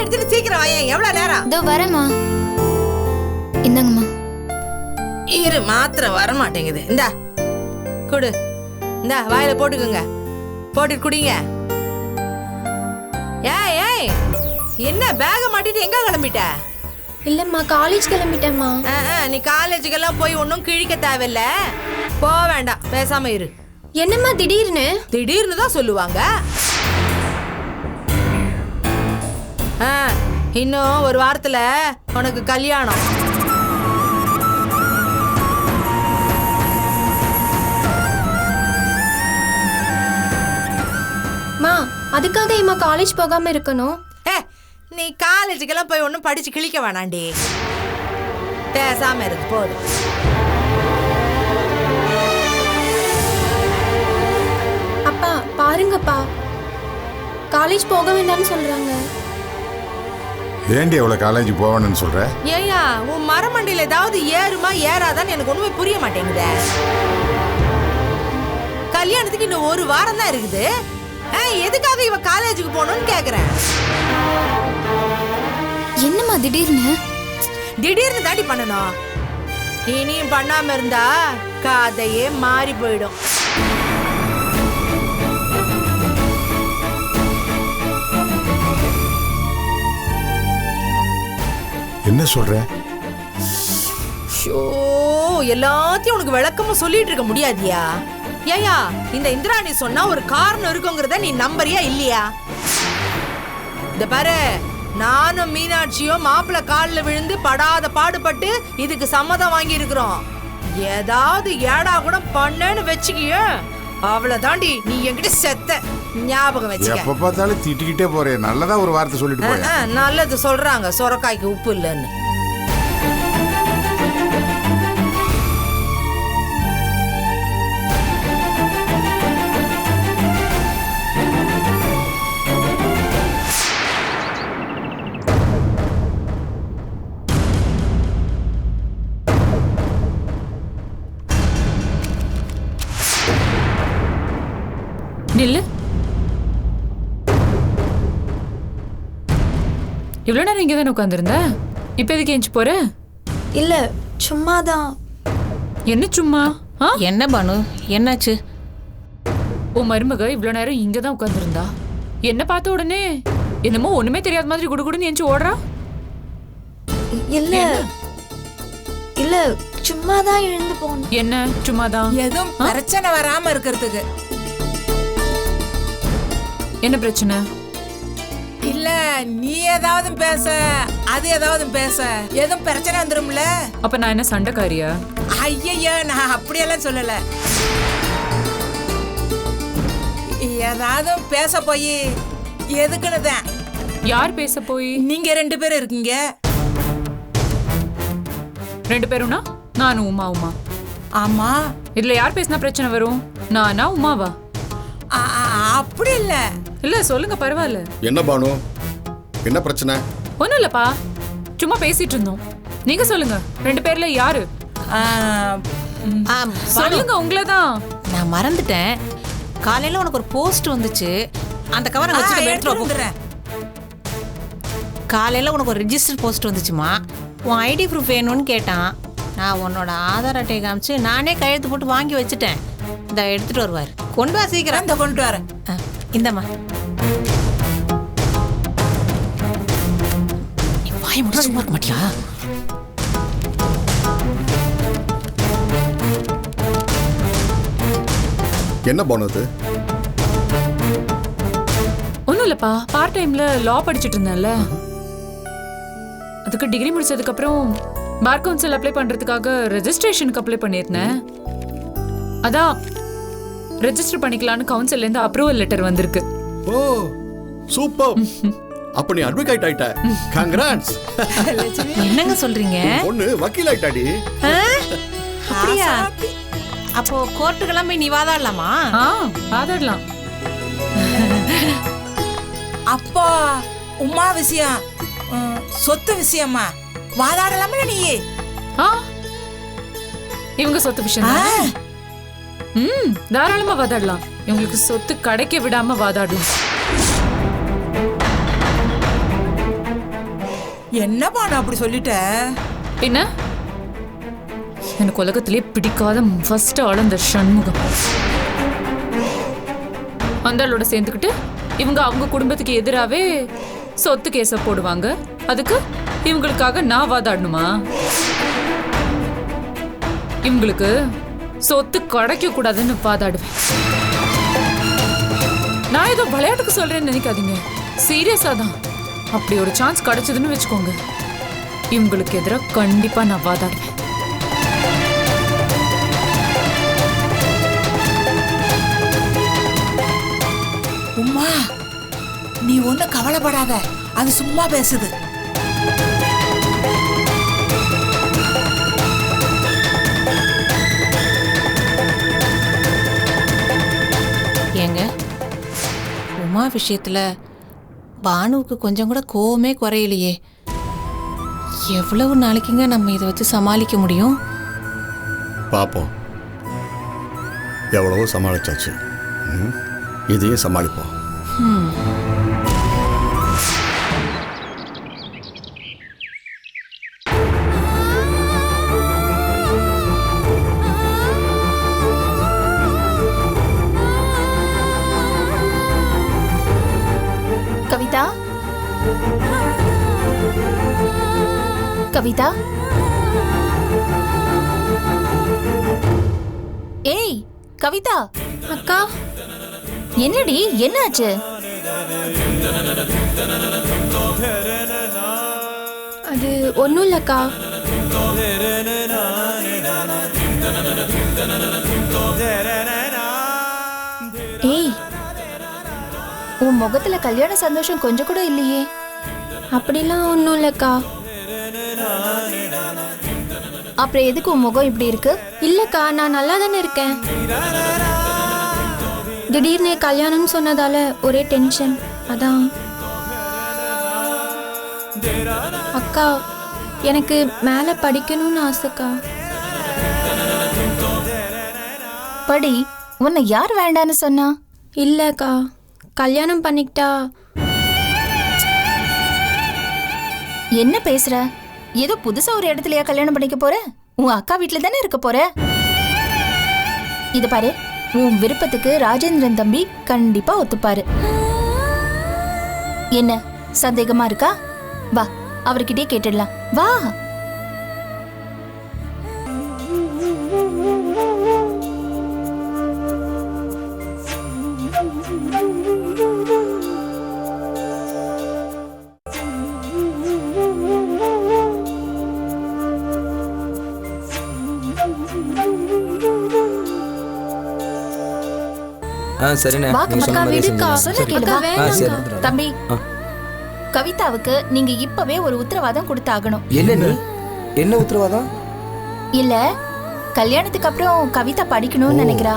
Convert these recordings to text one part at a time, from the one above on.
எடுத்துட்டு சீக்கிரம் வாயேன். எவ்வளவு நேரம்? இதோ வரேம்மா. இந்தாங்கம்மா. இரு, மாத்திரை வர மாட்டேங்குது. இந்தா குடு. இந்தா வாயில போட்டுக்குங்க. போட்டு குடிங்க. ஏய் ஏய், என்ன பேக மாட்டிட்டு எங்க கிளம்பிட்ட? இல்லம்மா, காலேஜ் கிளம்பிட்டேம்மா. நீ காலேஜுக்கெல்லாம் போய் ஒன்னும் கிழிக்க தேவையில்ல. போ வேண்டாம், பேசாம இரு. என்னம்மா திடீர்னு? திடீர்னு தான் சொல்லுவாங்க. இன்னும் ஒரு வாரத்துல உனக்கு கல்யாணம். மா, அதுக்காக ஏமா காலேஜ் போகாம இருக்கணும்? நீ காலேஜுக்கெல்லாம் போய் ஒன்னும் படிச்சு கிழிக்க வேணாண்டி. பேசாம இருக்கு போதும். அப்பா பாருங்கப்பா, காலேஜ் போக வேண்டாம்னு சொல்றாங்க. ஏண்டி எவ்வளவு காலேஜ் போவேன்னு சொல்ற? ஏயா, உன் மரமண்டியில ஏதாவது ஏறுமா ஏறாதான்னு எனக்கு ஒண்ணுமே புரிய மாட்டேங்குதே. கல்யாணத்துக்கு இன்னும் ஒரு வாரம் தான் இருக்குது. எதுக்காக இவ காலேஜுக்கு போகணும்னு கேக்குறேன். என்னம்மா திடீர்னு? திடீர்னு தாண்டி பண்ணணும். இனியும் பண்ணாம இருந்தா கதையே மாறி போயிடும். என்ன சொல்ற? எல்லாத்தையும் உனக்கு விளக்கமா சொல்லிட்டு இருக்க முடியாதியா? ஏயா, இந்த இந்திராணி சொன்னா ஒரு காரணம் இருக்குங்கிறத நீ நம்பறியா இல்லையா? இந்த பாரு, நானும் மீனாட்சியும் மாப்பிள்ள காலில் விழுந்து படாத பாடுபட்டு இதுக்கு சம்மதம் வாங்கி இருக்கிறோம். ஏதாவது ஏடா கூட பண்ணேன்னு வச்சுக்கிய, அவளை தாண்டி நீ என்கிட்ட செத்த. ஞாபகம் வச்சுக்க. எப்ப பார்த்தாலும் திட்டிக்கிட்டே போறேன். நல்லதா ஒரு வார்த்தை சொல்லிட்டு போறேன். நல்லது சொல்றாங்க, சொரக்காய்க்கு உப்பு இல்லைன்னு. நில்லு. இவ்வளவு நேரம் இங்க தானே உட்காந்துருந்த, இப்ப எதுக்கு எஞ்சி போற? இல்ல, சும்மாதான். என்ன சும்மா? என்ன பானு, என்னாச்சு? உன் மருமக இவ்வளவு நேரம் இங்க தான் உட்காந்துருந்தா. என்ன பார்த்த உடனே என்னமோ ஒண்ணுமே தெரியாத மாதிரி குடுகுடுன்னு எஞ்சி ஓடுறா. இல்ல இல்ல, சும்மாதான் எழுந்து போனேன். என்ன சும்மாதான்? எதுவும் பிரச்சனை வராம இருக்கிறதுக்கு. என்ன பிரச்சனை? இல்ல, நீ ஏதாவது பேச, அது ஏதாவது பேச, எதுவும் பிரச்சனை வந்துரும்ல. அப்ப நான் என்ன சண்டைக்காரியா? ஐயா, நான் அப்படியெல்லாம் சொல்லல. ஏதாவது பேச போய் எதுக்குன்னு தான். யார் பேச போய்? நீங்க 2 பேரும் இருக்கீங்க. 2 பேரும்னா நானும் உமா. ஆமா. இதுல யார் பேசினா பிரச்சனை வரும்? நானா உமாவா? அப்படி இல்ல. இல்ல சொல்லுங்க, பரவாயில்ல. என்ன பானு, என்ன பிரச்சனை? ஒண்ணும் இல்லப்பா, சும்மா பேசிட்டு இருந்தோம். நீங்க சொல்லுங்க, 2 பேர்ல யாரு? சொல்லுங்க, உங்களதான். நான் மறந்துட்டேன். காலையில உனக்கு ஒரு போஸ்ட் வந்துச்சு, அந்த கவரை வச்சு எடுத்துட்டு வந்துடுறேன். காலையில உனக்கு ஒரு ரெஜிஸ்டர் போஸ்ட் வந்துச்சுமா. உன் ஐடி ப்ரூஃப் வேணும்னு கேட்டான். நான் உன்னோட ஆதார் அட்டையை காமிச்சு நானே கையெழுத்து போட்டு வாங்கி வச்சுட்டேன். இந்த எடுத்துட்டு வருவார். கொண்டு வா சீக்கிரம். இந்த கொண்டு வரேன். இந்தம்மா. நீ வாய் முடிச்சு சும்மா இருக்க மாட்டியா? என்ன பானு? ஒண்ணும் இல்லப்பா, பார்ட் டைம்ல லா படிச்சிட்டு இருந்தேன்ல, அதுக்கு டிகிரி முடிச்சதுக்கு அப்புறம் பார் கவுன்சில் அப்ளை பண்றதுக்காக ரெஜிஸ்ட்ரேஷனுக்கு அப்ளை பண்ணிருந்தேன். அதான் ரெஜிஸ்டர் பண்ணிக்கலாம்னு கவுன்சில்ல இருந்து அப்ரூவல் லெட்டர் வந்திருக்கு. ஓ சூப்பர். அப்ப நீ அட்வொகேட் ஆயிட்ட. கங்க்ராட்ஸ். என்னங்க சொல்றீங்க? பொண்ணு வக்கீல் ஆயிட்டாடி. அப்படியா? அப்போ கோர்ட்டுக்கெல்லாம் போய் நீ வாதாடலாமா? வாதாடலாம். அப்போ உமா விஷயம், சொத்து விஷயமா வாதாடலாமா நீ? இவங்க சொத்து விஷயம் தாராளமா வாதாடலாம். இவங்களுக்கு சொத்து கிடைக்க விடாம வாதாடலாம். என்னப்பா நான் அப்படி சொல்லிட்ட? என்ன எனக்கு உலகத்திலே பிடிக்காத ஃபர்ஸ்ட் ஆள் அந்த சண்முகம். அந்த ஆளோட சேர்ந்துக்கிட்டு இவங்க அவங்க குடும்பத்துக்கு எதிராகவே சொத்து கேஸ போடுவாங்க. அதுக்கு இவங்களுக்காக நான் வாதாடணுமா? இவங்களுக்கு சொத்து கிடைக்க கூடாதுன்னு வாதாடுவேன். நான் ஏதோ விளையாட்டுக்கு சொல்றேன்னு நினைக்காதீங்க, சீரியஸா தான். அப்படி ஒரு சான்ஸ் கிடைச்சதுன்னு வச்சுக்கோங்க, இவங்களுக்கு எதிராக கண்டிப்பா நான் வாதாடுவேன். உம்மா, நீ ஒன்னும் கவலைப்படாத, அது சும்மா பேசுது. ஏங்க, உமா விஷயத்துல பானுவுக்கு கொஞ்சம் கூட கோவமே குறையலையே. எவ்வளவு நாளைக்குங்க நம்ம இதை வச்சு சமாளிக்க முடியும்? பார்ப்போம். எவ்வளவோ சமாளிச்சாச்சு. இதையே சமாளிப்போம். கவிதா, கவிதா, ஏய் கவிதா. அக்கா, என்னடி, என்னாச்சு? அது ஒன்றும் இல்லக்கா. ஏய், உன் முகத்துல கல்யாண சந்தோஷம் கொஞ்சம் கூட இல்லையே. அப்படிலாம் ஒன்றும் இல்லக்கா. அப்புறம் எதுக்கு உன் முகம் இப்படி இருக்கு? இல்லக்கா, நான் நல்லா தானே இருக்கேன். திடீர்னு கல்யாணம்னு சொன்னதால ஒரே டென்ஷன், அதான். அக்கா, எனக்கு மேலே படிக்கணும்னு ஆசைக்கா. படி, உன்னை யார் வேண்டான்னு சொன்னா? இல்லக்கா, கல்யாணம் பண்ணிக்கிட்டா. என்ன பேசுற? ஏதோ புதுசா ஒரு இடத்துலயா கல்யாணம் பண்ணிக்க போற? உன் அக்கா வீட்டுல தானே இருக்க போற. இது பாரு, உன் விருப்பத்துக்கு ராஜேந்திரன் தம்பி கண்டிப்பா ஒத்துப்பாரு. என்ன சந்தேகமா இருக்கா? வா, அவர்கிட்டயே கேட்டுடலாம். வா. சரிண்ணே. தம்பி, கவிதாவுக்கு நீங்க இப்பவே ஒரு உத்தரவாதம் கொடுத்தாகணும். என்ன உத்தரவாதம்? இல்ல, கல்யாணத்துக்கு அப்புறம் கவிதா படிக்கணும்னு நினைக்கிறா.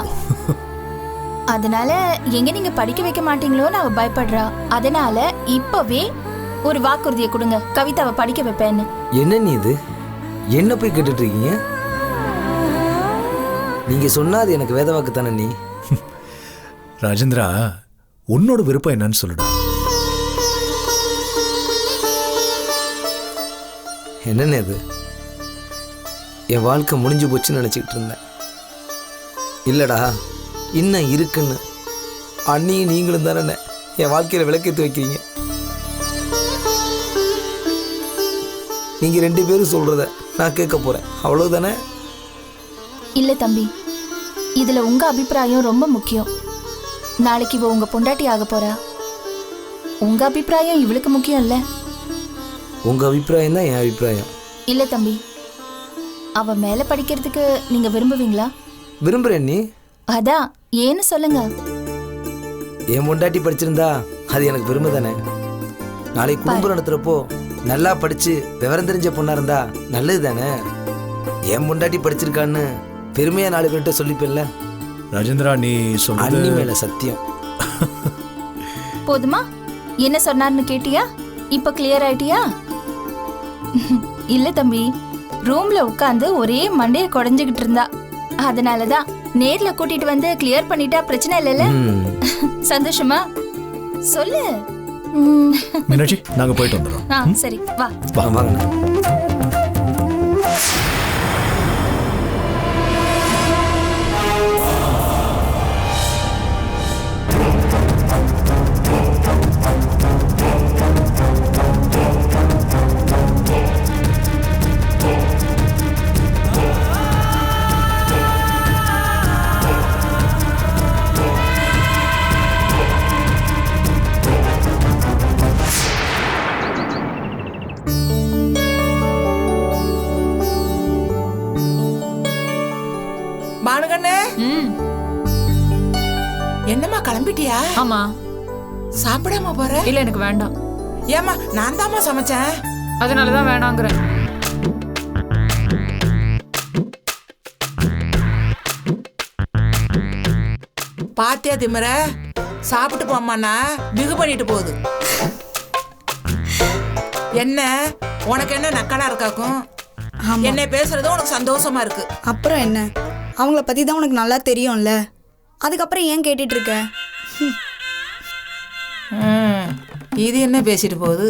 அதனால எங்க நீங்க படிக்க வைக்க மாட்டீங்களோன்னு அவ பயப்படுறா. அதனால இப்பவே ஒரு வாக்குறுதியை கொடுங்க, கவிதாவை படிக்க வைப்பேன்னு. என்ன நீ இது என்ன போய் கேட்டுட்டு இருக்கீங்க? நீங்க சொன்னா அது எனக்கு வேத வாக்கு தானே. நீ ராஜேந்திரா, உன்னோட விருப்பம் என்னன்னு சொல்லுடா. என்னன்னு இது? என் வாழ்க்கை முடிஞ்சு போச்சுன்னு நினச்சிக்கிட்டு இருந்தேன். இல்லடா, இன்னும் இருக்குன்னு அண்ணியும் நீங்களும் தானே என் வாழ்க்கையில் விளக்கேற்றி வைக்கிறீங்க. நீங்கள் 2 பேரும் சொல்கிறத நான் கேட்க போகிறேன், அவ்வளவுதானே? இல்ல தம்பி, இதுல உங்க அபிப்பிராயம் ரொம்ப முக்கியம். நாளைக்கு இவ உங்க பொண்டாட்டி ஆக போறா. உங்க அபிப்பிராயம் இவளுக்கு முக்கியம் இல்ல. உங்க அபிப்பிராயம் தான் என் அபிப்பிராயம். இல்ல தம்பி, அவ மேல படிக்கிறதுக்கு நீங்க விரும்புவீங்களா? விரும்புறேன். நீ அதான் ஏன்னு சொல்லுங்க. என் பொண்டாட்டி படிச்சிருந்தா அது எனக்கு பெருமை தானே. நாளைக்கு குடும்பம் நடத்துறப்போ நல்லா படிச்சு விவரம் தெரிஞ்ச பொண்ணா இருந்தா நல்லது தானே. என் பொண்டாட்டி படிச்சிருக்கான்னு பெருமையா 4 பேர்கிட்ட சொல்லிப்பேன்ல. ராஜேந்திரா, நீ சொல்றது அண்ணி மேல சத்தியம். போதுமா? என்ன சொன்னார்னு கேட்டியா? இப்ப கிளியர் ஆயிட்டியா? இல்ல தம்பி, ரூம்ல உட்கார்ந்து ஒரே மண்டைய குடைஞ்சுகிட்டு இருந்தா. அதனாலதான் நேர்ல கூட்டிட்டு வந்து கிளியர் பண்ணிட்டா பிரச்சனை இல்லைல்ல. சந்தோஷமா? சொல்லு. மீனாட்சி நாங்க போயிட்டு வந்துடுறோம். ஆ சரி வா. வாங்கண்ணா. பானுகண்ணே, என்னம்மா கிளம்பிட்டியா? ஆமா. சாப்பிடாம போற? இல்ல எனக்கு வேண்டாம். ஏமா நான் தாம்மா சமைச்சேன். அதனாலதான் வேணாங்கிறேன். பாத்தியா திமிர, சாப்பிட்டு போம்மாண்ணா பிகு பண்ணிட்டு போகுது. என்ன உனக்கு என்ன நக்கலா இருக்காக்கும்? என்ன பேசுறது உனக்கு சந்தோஷமா இருக்கு. அப்புறம் என்ன, அவங்கள பத்தி தான் உனக்கு நல்லா தெரியும்ல, அதுக்கப்புறம் ஏன் கேட்டுட்டு இருக்க? இது என்ன பேசிட்டு போகுது?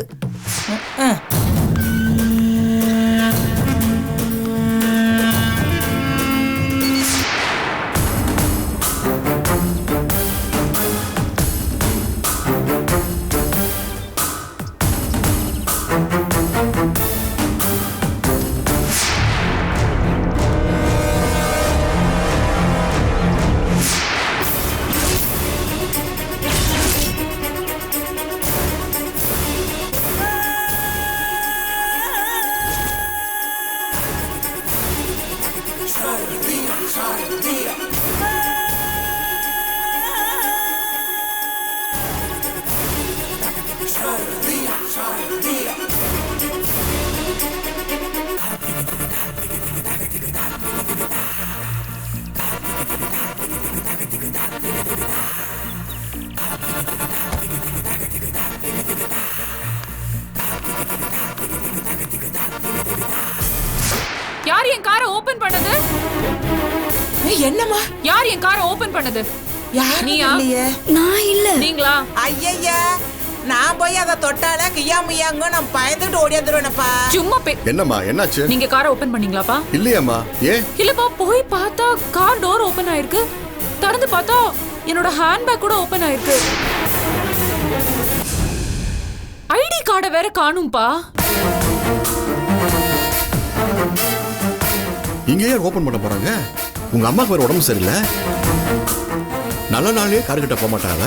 யார் என் காரை ஓபன் பண்ணது? என்னம்மா? யார் என் காரை ஓபன் பண்ணது? நீயா? நான் இல்ல. நீங்களா? ஐயா, நான் போய் அதை தொட்டால கியா முய்யாங்க நான் பயந்துட்டு ஓடியாந்துருவேனப்பா. சும்மா என்னம்மா என்னாச்சு? நீங்க காரை ஓபன் பண்ணீங்களாப்பா? இல்லையாம்மா. ஏன்? இல்லப்பா, போய் பார்த்தா கார் டோர் ஓபன் ஆயிருக்கு. திறந்து பார்த்தா என்னோட ஹேண்ட்பேக் கூட ஓபன் ஆயிருக்கு. ஐடி கார்டை வேற காணும்பா. இங்க யார் ஓபன் பண்ண போறாங்க? உங்க அம்மாக்கு வேற உடம்பு சரியில்லை. நல்ல நாளே கார் கிட்ட போக மாட்டாங்க.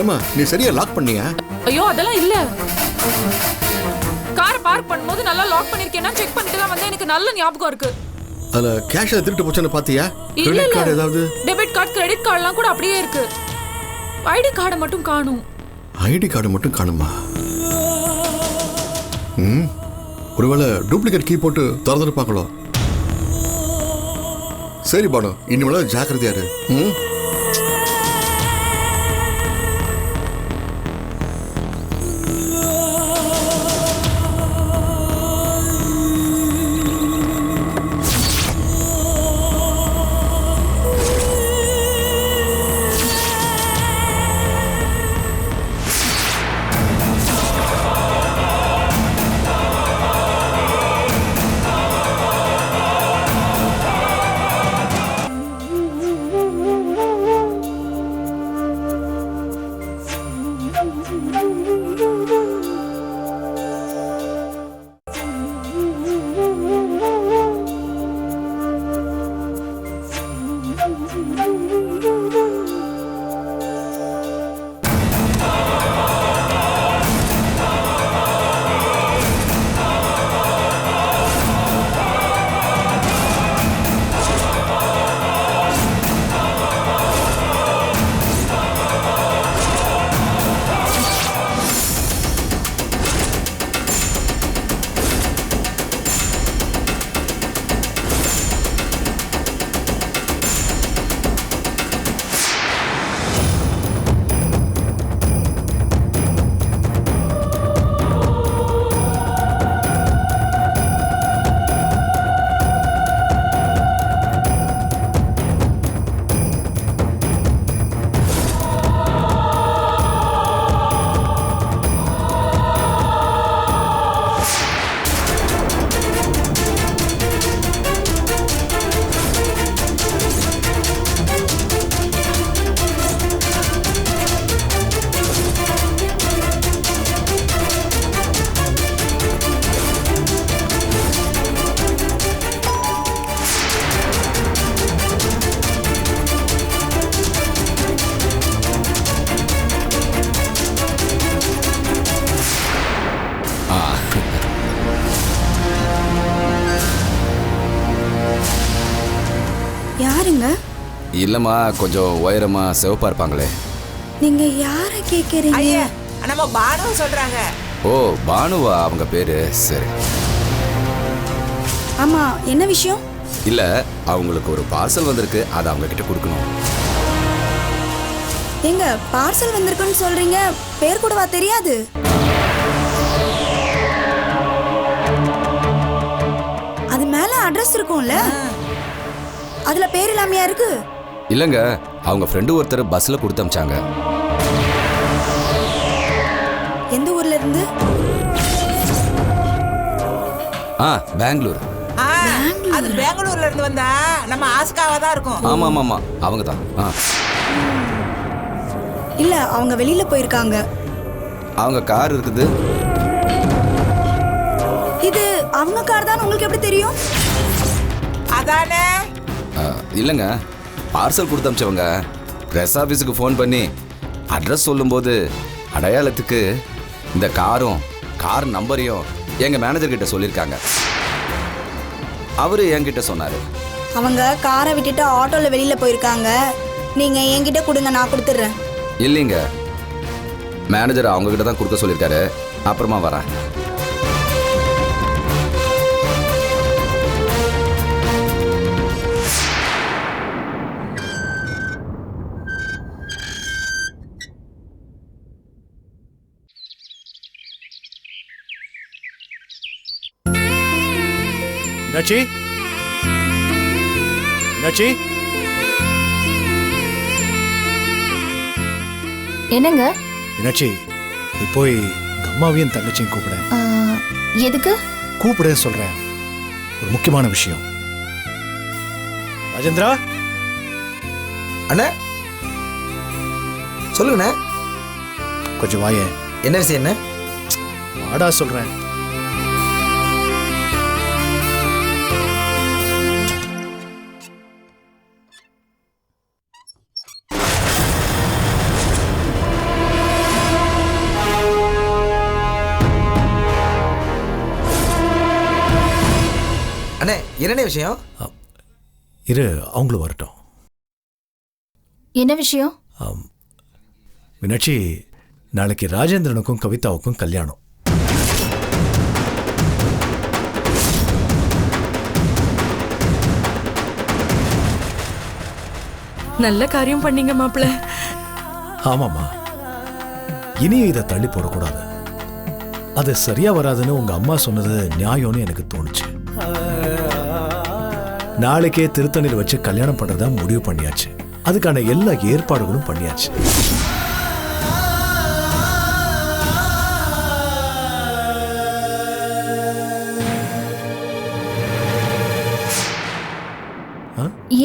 ஏமா நீ சரியா லாக் பண்ணியா? ஐயோ அதெல்லாம் இல்ல. கார் பார்க் பண்ணும்போது நல்லா லாக் பண்ணிருக்கேன்னா செக் பண்ணிட்டு தான் வந்தேன். எனக்கு நல்ல ஞாபகம் இருக்கு. அதுல கேஷ் திருட்டு போச்சுன்னு பாத்தியா? கிரெடிட் கார்டு ஏதாவது? டெபிட் கார்டு, கிரெடிட் கார்டுலாம் கூட அப்படியே இருக்கு. ஐடி கார்டை மட்டும் காணும். ஐடி கார்டு மட்டும் காணுமா? ஒருவேளை டூப்ளிகேட் கீ போட்டு திறந்துருப்பாங்களோ? சரி பானு, இனிமேல ஜாக்கிரதையா இரு. யாருங்க? இல்லம்மா, கொஞ்சம் உயரமா சிவப்பா இருப்பாங்களே. நீங்க யார கேக்குறீங்க? ஐயா நம்ம பானு சொல்றாங்க. ஓ, பானுவா அவங்க பேரு? சரி. ஆமா, என்ன விஷயம்? இல்ல, அவங்களுக்கு ஒரு பார்சல் வந்திருக்கு, அதை அவங்க கிட்ட கொடுக்கணும். எங்க பார்சல் வந்திருக்குன்னு சொல்றீங்க, பேர் கூடவா தெரியாது? அது மேல அட்ரஸ் இருக்கும்ல, அதுல பேர் இல்லாமையா இருக்கு? இல்லங்க, அவங்க ஃப்ரெண்டு ஒருத்தர் பஸ்ல கொடுத்து அனுப்பிச்சாங்க. எந்த ஊர்ல இருந்து? பெங்களூர். அது பெங்களூர்ல இருந்து வந்தா நம்ம ஆஸ்காவா தான் இருக்கும். ஆமா ஆமா ஆமா, அவங்க தான். இல்ல, அவங்க வெளியில போயிருக்காங்க. அவங்க கார் இருக்குது. இது அவங்க கார் தான், உங்களுக்கு எப்படி தெரியும்? அதானே. இல்லைங்க, பார்சல் கொடுத்து அனுப்பிச்சவங்க ப்ரெஸ் ஆஃபீஸுக்கு ஃபோன் பண்ணி அட்ரஸ் சொல்லும்போது அடையாளத்துக்கு இந்த கார் நம்பரையும் எங்கள் மேனேஜர் கிட்ட சொல்லியிருக்காங்க. அவரு என்கிட்ட சொன்னார். அவங்க காரை விட்டுட்டு ஆட்டோல வெளியில போயிருக்காங்க. நீங்க என்கிட்ட கொடுங்க, நான் கொடுத்துட்றேன். இல்லைங்க, மேனேஜர் அவங்க கிட்ட தான் கொடுக்க சொல்லியிருக்காரு. அப்புறமா வரேன். மீனாட்சி, மீனாட்சி, என்னங்க? மீனாட்சி, நீ போய் உங்க அம்மாவையும் தங்கச்சியும் கூப்பிட. எதுக்கு? கூப்பிட சொல்றேன், ஒரு முக்கியமான விஷயம். ராஜேந்திரா. அண்ணா சொல்லுங்கண்ணே. கொஞ்சம் வாயே. என்ன விஷயம்? என்ன வாடா சொல்றேன். அண்ணே, என்னென்ன விஷயம்? இரு, அவங்களும் வரட்டும். என்ன விஷயம்? மீனாட்சி, நாளைக்கு ராஜேந்திரனுக்கும் கவிதாவுக்கும் கல்யாணம். நல்ல காரியம் பண்ணீங்க மாப்பிள்ள. ஆமாம்மா, இனியும் இதை தள்ளி போடக்கூடாது. அது சரியா வராதுன்னு உங்க அம்மா சொன்னது நியாயம்னு எனக்கு தோணுச்சு. நாளைக்கே திருத்தணியில் வச்சு கல்யாணம் பண்றதா முடிவு பண்ணியாச்சு. அதுக்கான எல்லா ஏற்பாடுகளும் பண்ணியாச்சு.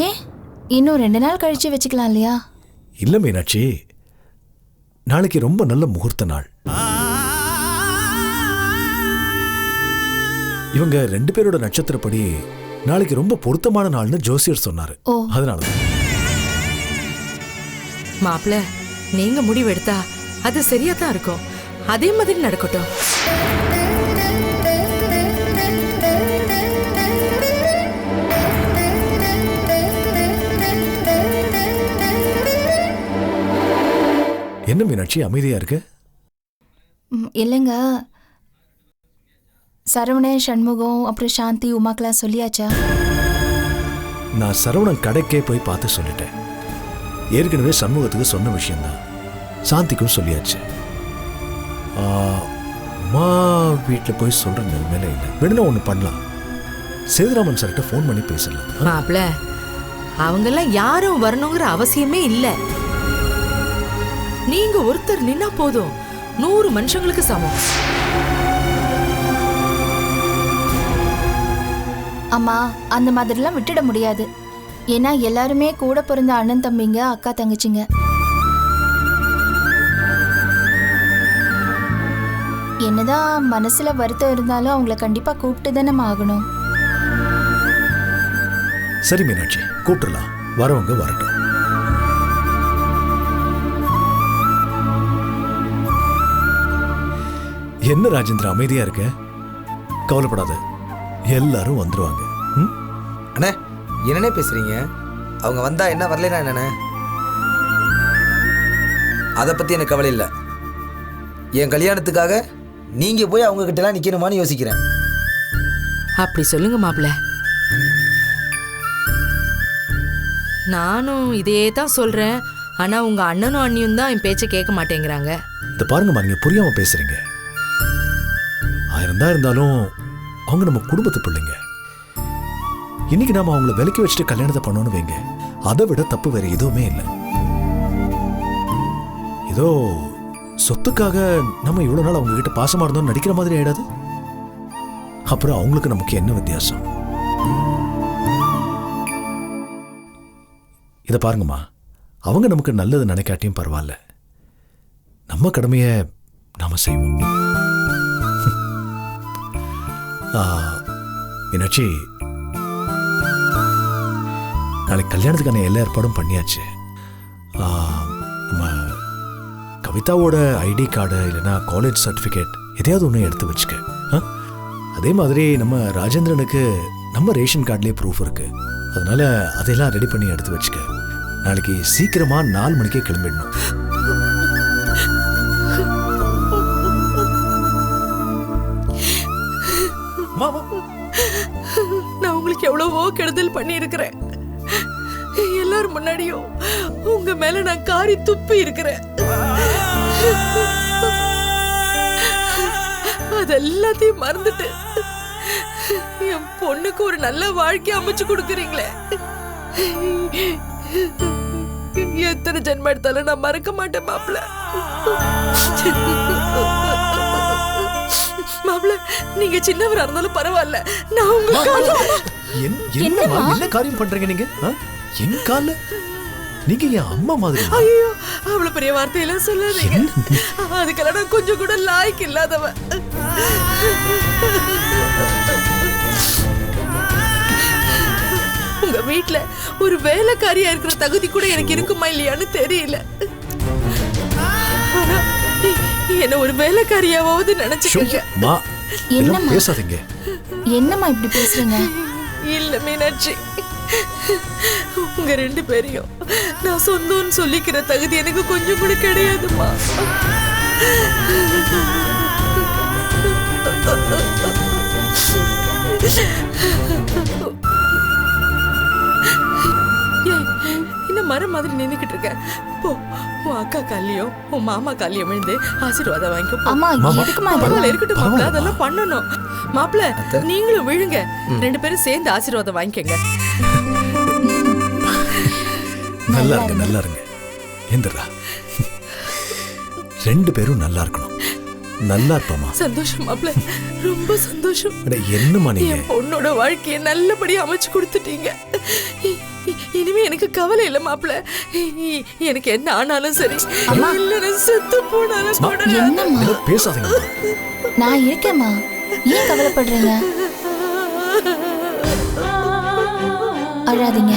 ஏன் இன்னும் 2 நாள் கழிச்சு வச்சுக்கலாம் இல்லையா? இல்ல மீனாட்சி, நாளைக்கு ரொம்ப நல்ல முகூர்த்த நாள். இவங்க 2 பேரோட நட்சத்திரப்படி நாளைக்கு ரொம்ப பொருத்தமான நாள்னு ஜோசியர் சொன்னாரு. அதனாலதான் மாப்பிள்ள, நீங்க முடிவெடுத்தா அது சரியா தான் இருக்கும். அதே மாதிரி நடக்கட்டும். என்ன மீனாட்சி அமைதியா இருக்கு? இல்லைங்க, சரவணன், சண்முகம், அப்புறம் சாந்தி, உமாக்கெல்லாம் சொல்லியாச்சா? நான் சரவணன் கடைக்கே போய் பார்த்து சொல்லிட்டேன். ஏற்கனவே சண்முகத்துக்கு சொன்ன விஷயம்தான். சாந்திக்கும் சொல்லியாச்சு. அம்மா வீட்டில் போய் சொல்ற நிலைமையில இல்லை. வேணும்னா ஒன்று பண்ணலாம், சேதுராமன் சார்கிட்ட ஃபோன் பண்ணி பேசலாம். மாப்பிள்ள, அவங்கெல்லாம் யாரும் வரணுங்கிற அவசியமே இல்லை. நீங்க ஒருத்தர் நின்னா போதும், 100 மனுஷங்களுக்கு சமம். அம்மா, அந்த மாதிரிலாம் விட்டுட முடியாது. ஏன்னா எல்லாருமே கூட பிறந்த அண்ணன் தம்பிங்க, அக்கா தங்கச்சிங்க. என்னதான் மனசுல வருத்தம் இருந்தாலும் அவங்கள கண்டிப்பா கூப்பிட்டு தானே ஆகணும். சரி மீனாட்சி, கூப்பிடலாம். வரவங்க வரட்டும். என்ன ராஜேந்திர அமைதியா இருக்க? கவலைப்படாத, எல்லாரும் வந்துருவாங்க. அண்ணே, என்னன்னே பேசுறீங்க? அவங்க வந்தா என்ன வரலைனா என்னண்ணே, அதை பற்றி எனக்கு கவலை இல்லை. என் கல்யாணத்துக்காக நீங்கள் போய் அவங்க கிட்டலாம் நிற்கணுமான்னு யோசிக்கிறேன். அப்படி சொல்லுங்க மாப்பிள்ள. நானும் இதே தான் சொல்றேன். ஆனா உங்க அண்ணனும் அண்ணியும் தான் என் பேச்சை கேட்க மாட்டேங்கிறாங்க. இந்த பாருங்கம்மா, நீங்க புரியாம பேசுறீங்க. 1000 தான் இருந்தாலும் அவங்க நம்ம குடும்பத்து பிள்ளைங்க. இன்னைக்கு நாம அவங்கள விலக்கி வச்சுட்டு கல்யாணத்தை பண்ணணும்னு வைங்க, அதை விட தப்பு வேற எதுவுமே இல்லை. ஏதோ சொத்துக்காக நம்ம இவ்வளவு நாள் அவங்க கிட்ட பாசமா இருந்தோம் நடிக்கிற மாதிரி ஆயிடாது? அப்புறம் அவங்களுக்கு நமக்கு என்ன வித்தியாசம்? இதை பாருங்கம்மா, அவங்க நமக்கு நல்லது நினைக்காட்டியும் பரவாயில்ல, நம்ம கடமையை நாம செய்வோம். மீனாட்சி, நாளைக்கு கல்யாணத்துக்கான எல்லா ஏற்பாடும் பண்ணியாச்சு. நம்ம கவிதாவோட ஐடி கார்டு இல்லைன்னா காலேஜ் சர்டிஃபிகேட் எதையாவது ஒன்று எடுத்து வச்சுக்க. அதே மாதிரி நம்ம ராஜேந்திரனுக்கு நம்ம ரேஷன் கார்ட்லேயே ப்ரூஃப் இருக்கு. அதனால அதையெல்லாம் ரெடி பண்ணி எடுத்து வச்சுக்க. நாளைக்கு சீக்கிரமா 4 மணிக்கே கிளம்பிடணும். நான் உங்களுக்கு எவ்வளவோ கெடுதல் பண்ணி இருக்கிறேன். எல்லாரும் முன்னாடியும் உங்க மேல நான் காரி துப்பி இருக்கிறேன். அதெல்லாத்தையும் மறந்துட்டு என் பொண்ணுக்கு ஒரு நல்ல வாழ்க்கை அமைச்சு கொடுக்குறீங்களே. எத்தனை ஜென்மம் எடுத்தாலும் நான் மறக்க மாட்டேன் மாப்பிள்ள. மாப்பிள்ள, நீங்க சின்னவரா இருந்தாலும் பரவாயில்ல, நான் உங்களுக்கு என்ன காரியம் பண்றீங்க நீங்க? என் கால நீங்க என் அம்மா மாதிரி. ஐயோ, அவ்வளவு பெரிய வார்த்தையெல்லாம் சொல்லாதீங்க. அதுக்கெல்லாம் நான் கொஞ்சம் கூட லாய்க்கு இல்லாதவ. உங்க வீட்டுல ஒரு வேலைக்காரியா இருக்கிற தகுதி கூட எனக்கு இருக்குமா இல்லையான்னு தெரியல. என்ன ஒரு வேலைக்காரியாவது நினைச்சுக்கீங்க. பேசாதீங்க. என்னம்மா இப்படி பேசுறீங்க? இல்ல மீனாட்சி, உங்க 2 பேரையும் நான் சொந்தம்னு சொல்லிக்கிற தகுதி எனக்கு கொஞ்சம் கூட கிடையாதுமா. இன்னும் மரம் மாதிரி நின்னுக்கிட்டு இருக்க. போ, உன் அக்கா காலியும் உன் மாமா காலியும் விழுந்து ஆசீர்வாதம் வாங்கிக்கோ. இருக்கட்டும் மாப்பிள்ள, அதெல்லாம் பண்ணணும். மாப்பிள்ள, நீங்களும் விழுங்க. 2 பேரும் சேர்ந்து ஆசீர்வாதம் வாங்கிக்கங்க. நல்லா இருங்க, நல்லா இருங்க. எந்திரா, 2 பேரும் நல்லா இருக்கணும். நல்லா இருப்பமா. சந்தோஷம் மாப்பிள்ள, ரொம்ப சந்தோஷம். என்னமா நீங்க என் பொண்ணோட வாழ்க்கையை நல்லபடியா அமைச்சு கொடுத்துட்டீங்க. இனிமே எனக்கு கவலை இல்ல மாப்பிள்ள. எனக்கு என்ன ஆனாலும் சரி, இல்ல செத்து போனாலும் பேசாதீங்க. நான் இருக்கேம்மா, ஏன் கவலைப்படுறீங்க? அழாதீங்க.